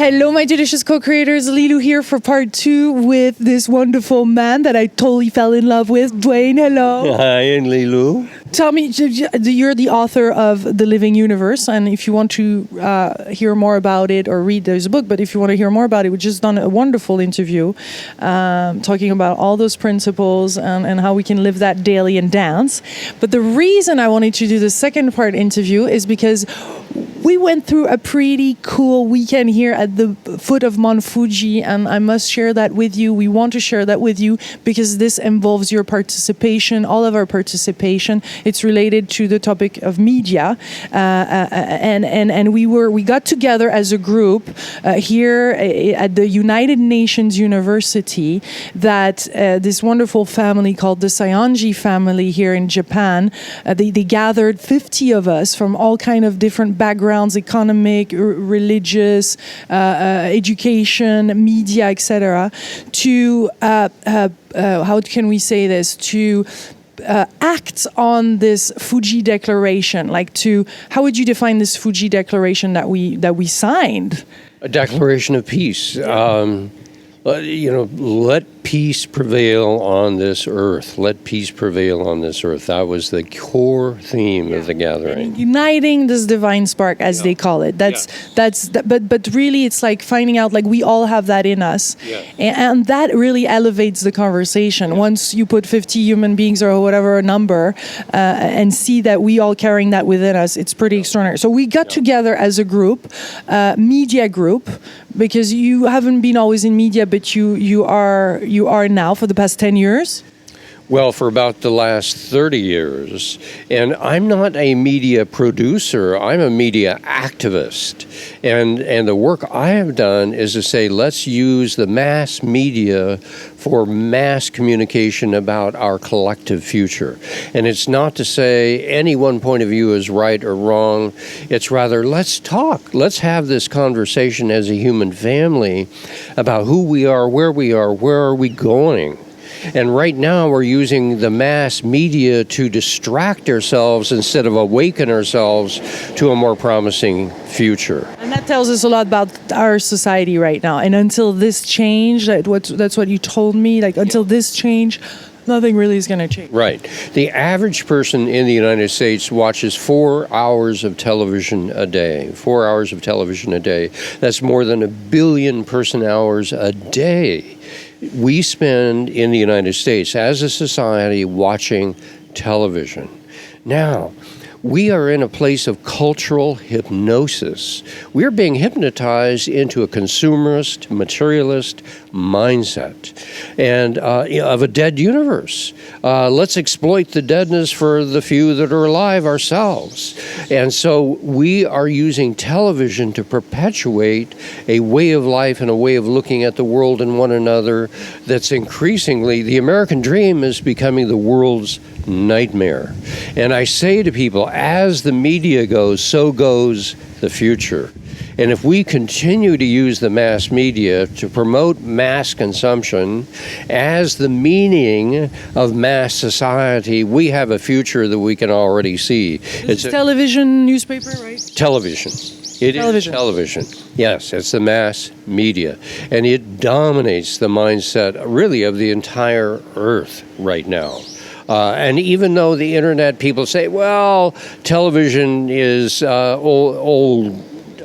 Hello, my delicious co-creators. Lilou here for part 2 with this wonderful man that I totally fell in love with. Duane, hello. Hi, and Lilou. Tell me, you're the author of The Living Universe, and if you want to hear more about it or read, there's a book, but if you want to hear more about it, we've just done a wonderful interview talking about all those principles and how we can live that daily and dance. But the reason I wanted to do the second part interview is because we went through a pretty cool weekend here at the foot of Mount Fuji, and I must share that with you. We want to share that with you because this involves your participation, all of our participation. It's related to the topic of media, and we got together as a group here at the United Nations University. That this wonderful family called the Saionji family here in Japan. They gathered 50 of us from all kind of different backgrounds. Economic, religious, education, media, etc. To how can we say this? To act on this Fuji Declaration. How would you define this Fuji Declaration that we signed? A declaration of peace. Let peace prevail on this earth. Let peace prevail on this earth. That was the core theme of the gathering. And uniting this divine spark, as they call it. But really, it's like finding out we all have that in us, and that really elevates the conversation. Once you put 50 human beings or whatever number, and see that we all carrying that within us, it's pretty extraordinary. So we got together as a group, media group, because you haven't been always in media, but you are now for the past 10 years? Well, for about the last 30 years. And I'm not a media producer, I'm a media activist. And the work I have done is to say, let's use the mass media for mass communication about our collective future. And it's not to say any one point of view is right or wrong. It's rather, let's talk. Let's have this conversation as a human family about who we are, where are we going. And right now we're using the mass media to distract ourselves instead of awaken ourselves to a more promising future. And that tells us a lot about our society right now. And until this change, that's what you told me, until this change, nothing really is going to change. Right. The average person in the United States watches 4 hours of television a day. 4 hours of television a day. That's more than 1 billion person hours a day. We spend in the United States as a society watching television. Now, we are in a place of cultural hypnosis. We're being hypnotized into a consumerist, materialist mindset and of a dead universe. Let's exploit the deadness for the few that are alive ourselves. And so we are using television to perpetuate a way of life and a way of looking at the world and one another that's increasingly, the American dream is becoming the world's nightmare. And I say to people, as the media goes, so goes the future. And if we continue to use the mass media to promote mass consumption as the meaning of mass society, we have a future that we can already see. It's television, newspaper, right? Television. It is television. Yes, it's the mass media. And it dominates the mindset, really, of the entire earth right now. And even though the internet, people say, well, television is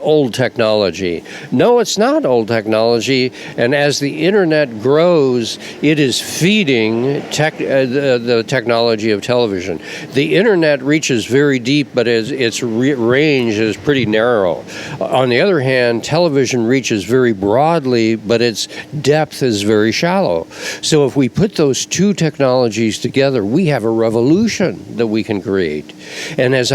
old technology. No, it's not old technology. And as the internet grows, it is feeding the technology of television. The internet reaches very deep, but its range is pretty narrow. On the other hand, television reaches very broadly, but its depth is very shallow. So if we put those two technologies together, we have a revolution that we can create. And as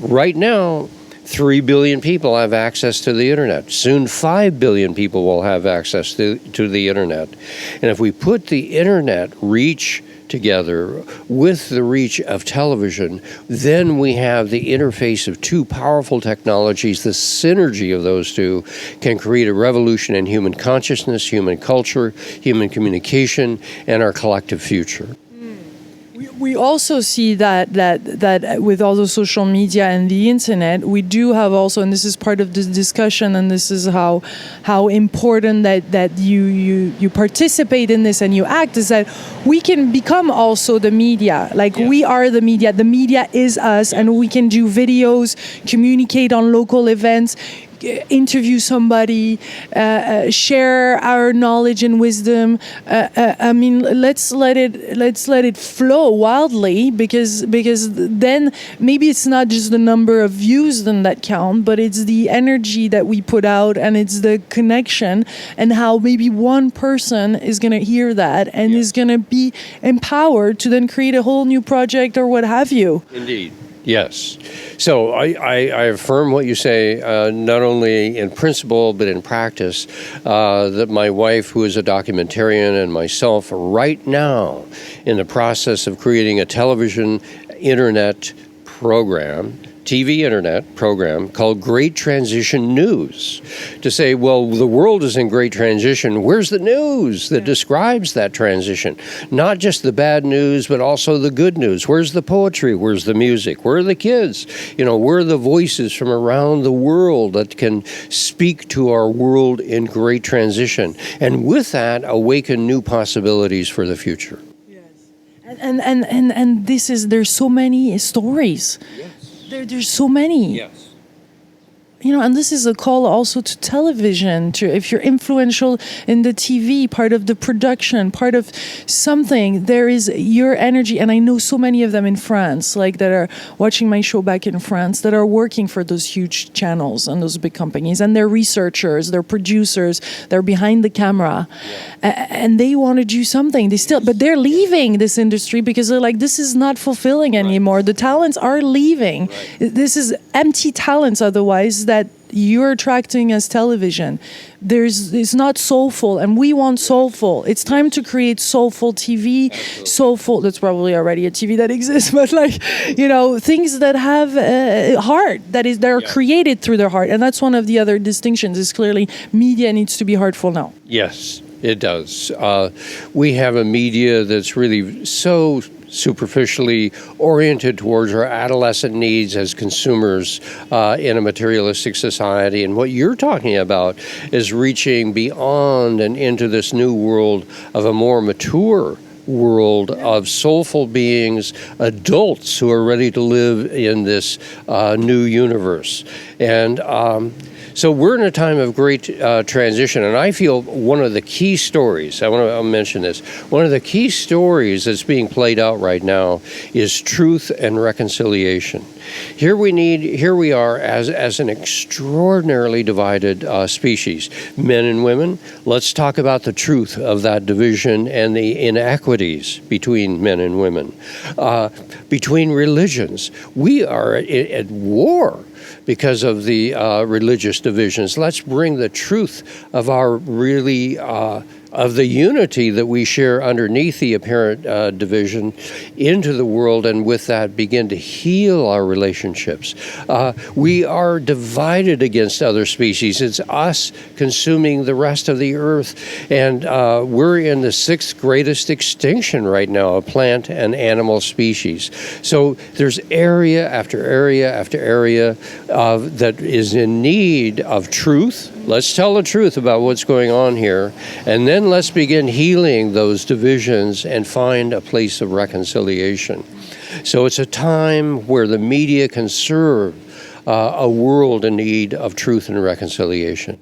right now, 3 billion people have access to the internet. Soon 5 billion people will have access to the internet. And if we put the internet reach together with the reach of television, then we have the interface of two powerful technologies. The synergy of those two can create a revolution in human consciousness, human culture, human communication, and our collective future. We also see that with all the social media and the internet, we do have also, and this is part of the discussion, and this is how important that you participate in this and you act, is that we can become also the media. Like we are the media. The media is us, and we can do videos, communicate on local events, interview somebody, share our knowledge and wisdom. I mean, let's let it flow wildly, because then maybe it's not just the number of views then that count, but it's the energy that we put out, and it's the connection, and how maybe one person is going to hear that and is going to be empowered to then create a whole new project or what have you. Indeed. Yes. So I affirm what you say, not only in principle, but in practice, that my wife, who is a documentarian, and myself are right now in the process of creating a television internet program, TV internet program called Great Transition News, to say, well, the world is in great transition. Where's the news that describes that transition? Not just the bad news, but also the good news. Where's the poetry? Where's the music? Where are the kids? Where are the voices from around the world that can speak to our world in great transition? And with that, awaken new possibilities for the future. Yes. And there's so many stories. Yes. There's so many. Yes. And this is a call also to television, if you're influential in the TV, part of the production, part of something, there is your energy. And I know so many of them in France, like that are watching my show back in France, that are working for those huge channels and those big companies. And they're researchers, they're producers, they're behind the camera. Yeah. And they want to do something. But they're leaving this industry because they're like, this is not fulfilling anymore. Right. The talents are leaving. Right. This is empty talents otherwise that you're attracting as television. It's not soulful, and we want soulful. It's time to create Soulful TV. Absolutely. Soulful, that's probably already a TV that exists, but things that have heart, that are created through their heart. And that's one of the other distinctions, is clearly media needs to be heartful now. Yes, it does. We have a media that's really so superficially oriented towards our adolescent needs as consumers in a materialistic society. And what you're talking about is reaching beyond and into this new world of a more mature world of soulful beings, adults who are ready to live in this new universe. And so we're in a time of great transition, and I feel one of the key stories, I'll mention this, one of the key stories that's being played out right now is truth and reconciliation. Here we are as an extraordinarily divided species, men and women. Let's talk about the truth of that division and the inequities between men and women. Between religions, we are at war because of the religious divisions. Let's bring the truth of our of the unity that we share underneath the apparent division into the world, and with that begin to heal our relationships. We are divided against other species. It's us consuming the rest of the earth, and we're in the 6th greatest extinction right now of plant and animal species. So there's area after area after area that is in need of truth. Let's tell the truth about what's going on here, and then let's begin healing those divisions and find a place of reconciliation. So it's a time where the media can serve a world in need of truth and reconciliation.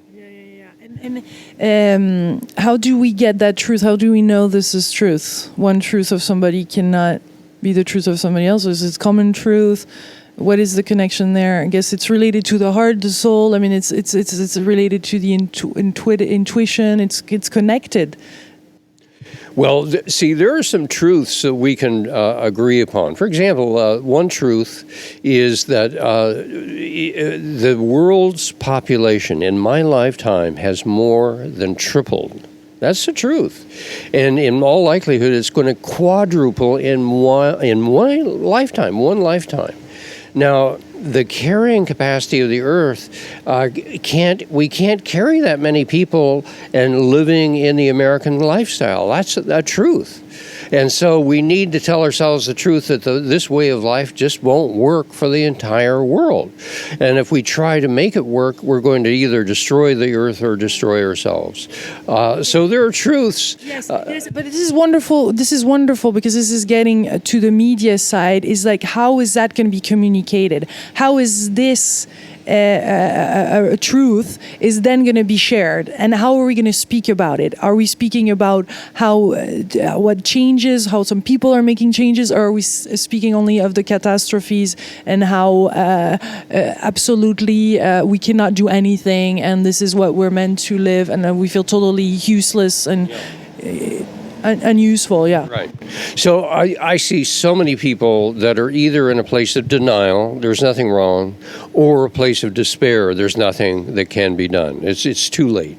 And how do we get that truth? How do we know this is truth? One truth of somebody cannot be the truth of somebody else's. It's common truth. What is the connection there? I guess it's related to the heart, the soul. I mean, it's related to the intuition. It's connected. Well, see, there are some truths that we can agree upon. For example, one truth is that the world's population in my lifetime has more than tripled. That's the truth. And in all likelihood, it's going to quadruple in one lifetime. Now, the carrying capacity of the earth, we can't carry that many people and living in the American lifestyle. That's the truth. And so we need to tell ourselves the truth that this way of life just won't work for the entire world. And if we try to make it work, we're going to either destroy the earth or destroy ourselves. So there are truths. Yes, but this is wonderful. This is wonderful because this is getting to the media side. Is like, how is that going to be communicated? How is this a truth is then going to be shared, and how are we going to speak about it? Are we speaking about how what changes, how some people are making changes, or are we speaking only of the catastrophes and how absolutely we cannot do anything, and this is what we're meant to live, and we feel totally useless and unuseful, yeah. Right. So I see so many people that are either in a place of denial, there's nothing wrong, or a place of despair, there's nothing that can be done. It's too late.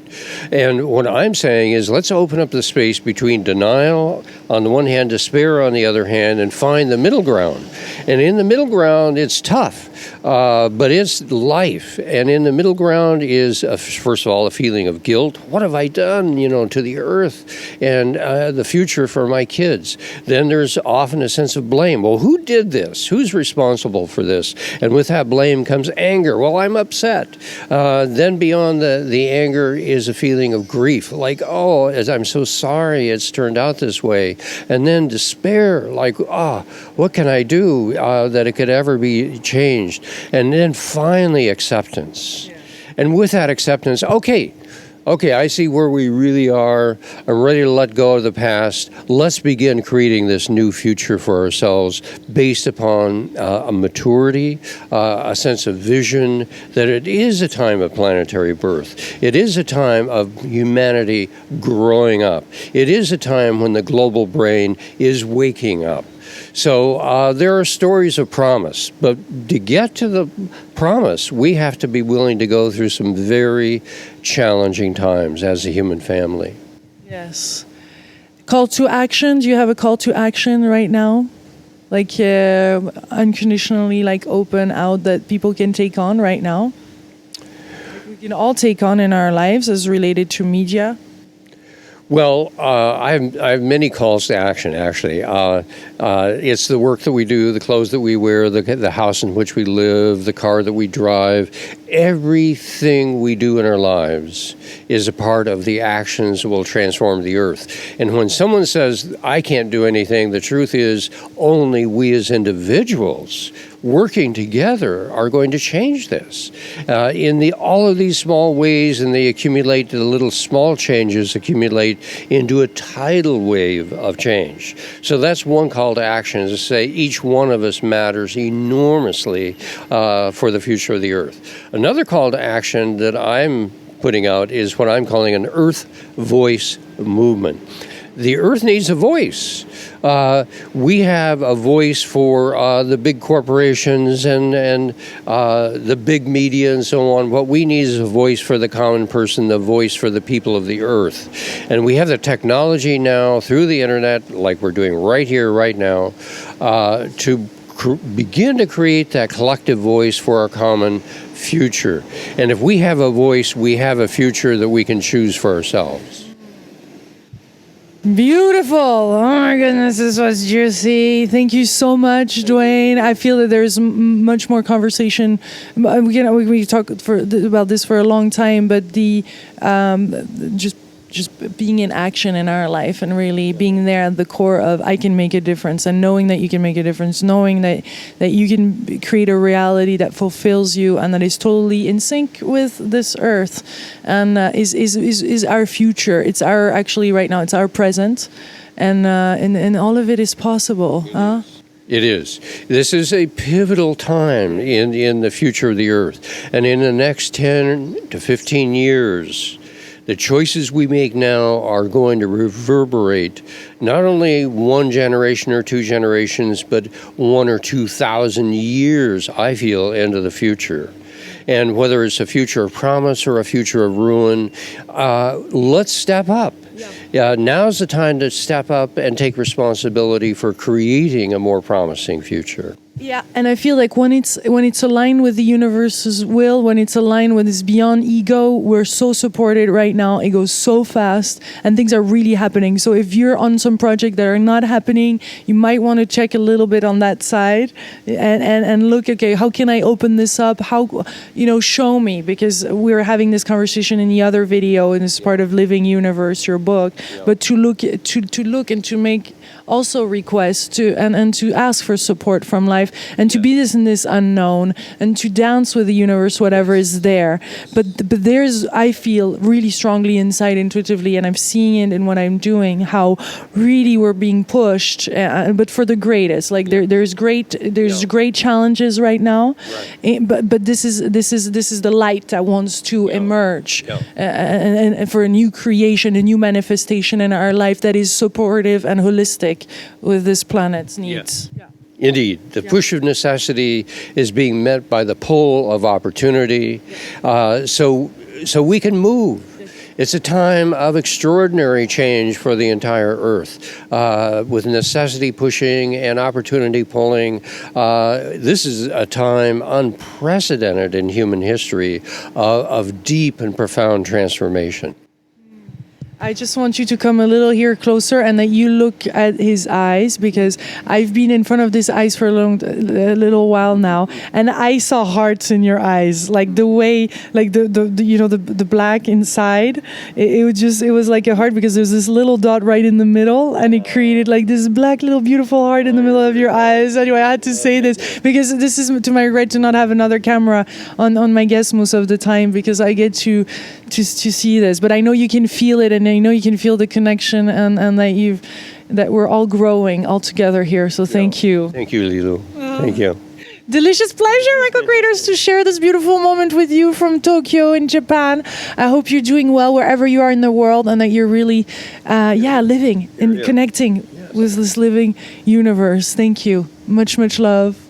And what I'm saying is, let's open up the space between denial on the one hand, despair on the other hand, and find the middle ground. And in the middle ground, it's tough, but it's life. And in the middle ground is, first of all, a feeling of guilt. What have I done, to the earth and the future for my kids? Then there's often a sense of blame. Well, who did this? Who's responsible for this? And with that blame comes anger. Well, I'm upset. Then beyond the anger is a feeling of grief, like, oh, I'm so sorry it's turned out this way. And then despair, like, what can I do that it could ever be changed? And then finally acceptance. Yeah. And with that acceptance, okay, I see where we really are. I'm ready to let go of the past. Let's begin creating this new future for ourselves based upon a maturity, a sense of vision, that it is a time of planetary birth. It is a time of humanity growing up. It is a time when the global brain is waking up. So there are stories of promise, but to get to the promise, we have to be willing to go through some very challenging times as a human family. Yes. Call to action. Do you have a call to action right now? Like unconditionally, like open out, that people can take on right now? Like we can all take on in our lives as related to media? Well, I have many calls to action, actually. It's the work that we do, the clothes that we wear, the house in which we live, the car that we drive. Everything we do in our lives is a part of the actions that will transform the earth. And when someone says, I can't do anything, the truth is only we as individuals working together are going to change this. In all of these small ways, and they accumulate, the little small changes accumulate into a tidal wave of change. So that's one call to action, is to say each one of us matters enormously for the future of the earth. Another call to action that I'm putting out is what I'm calling an Earth Voice movement. The earth needs a voice. We have a voice for the big corporations and the big media and so on. What we need is a voice for the common person, the voice for the people of the earth. And we have the technology now through the internet, like we're doing right here, right now, to begin to create that collective voice for our common future. And if we have a voice, we have a future that we can choose for ourselves. Beautiful. Oh my goodness, this was juicy. Thank you so much, Duane. I feel that there's much more conversation. We talk about this for a long time, but the just being in action in our life and really being there at the core of I can make a difference, and knowing that you can make a difference, knowing that you can create a reality that fulfills you and that is totally in sync with this earth and is our future. It's our, actually right now, it's our present, and all of it is possible. Huh? It is. This is a pivotal time in the future of the earth. And in the next 10 to 15 years, the choices we make now are going to reverberate not only one generation or two generations, but 1,000 or 2,000 years, I feel, into the future. And whether it's a future of promise or a future of ruin, let's step up. Yeah. Yeah, now's the time to step up and take responsibility for creating a more promising future. Yeah, and I feel like when it's aligned with the universe's will, when it's aligned with this beyond ego, we're so supported right now. It goes so fast, and things are really happening. So if you're on some project that are not happening, you might want to check a little bit on that side, and look. Okay, how can I open this up? How, show me, because we were having this conversation in the other video, and it's part of Living Universe, your book. Yeah. But to look and to make also requests to and to ask for support from life, and to be this in this unknown, and to dance with the universe, whatever is there. But there's, I feel really strongly inside, intuitively, and I'm seeing it in what I'm doing, how really we're being pushed, but for the greatest. Like there's great challenges right now, but this is the light that wants to emerge, and for a new creation, a new manifestation in our life that is supportive and holistic with this planet's needs. Yeah. Indeed. The push of necessity is being met by the pull of opportunity. So we can move. It's a time of extraordinary change for the entire Earth, with necessity pushing and opportunity pulling. This is a time unprecedented in human history of deep and profound transformation. I just want you to come a little here closer, and that you look at his eyes, because I've been in front of these eyes for a little while now, and I saw hearts in your eyes, like the way, like the black inside. It was like a heart, because there's this little dot right in the middle, and it created like this black little beautiful heart in the middle of your eyes. Anyway, I had to say this because this is to my regret to not have another camera on my guest most of the time, because I get to see this, but I know you can feel it, and I know you can feel the connection, and that we're all growing all together here. So thank you. Thank you, Lilou. Thank you. Delicious pleasure, Michael Creators, to share this beautiful moment with you from Tokyo in Japan. I hope you're doing well wherever you are in the world, and that you're really, living and connecting with this living universe. Thank you. Much, much love.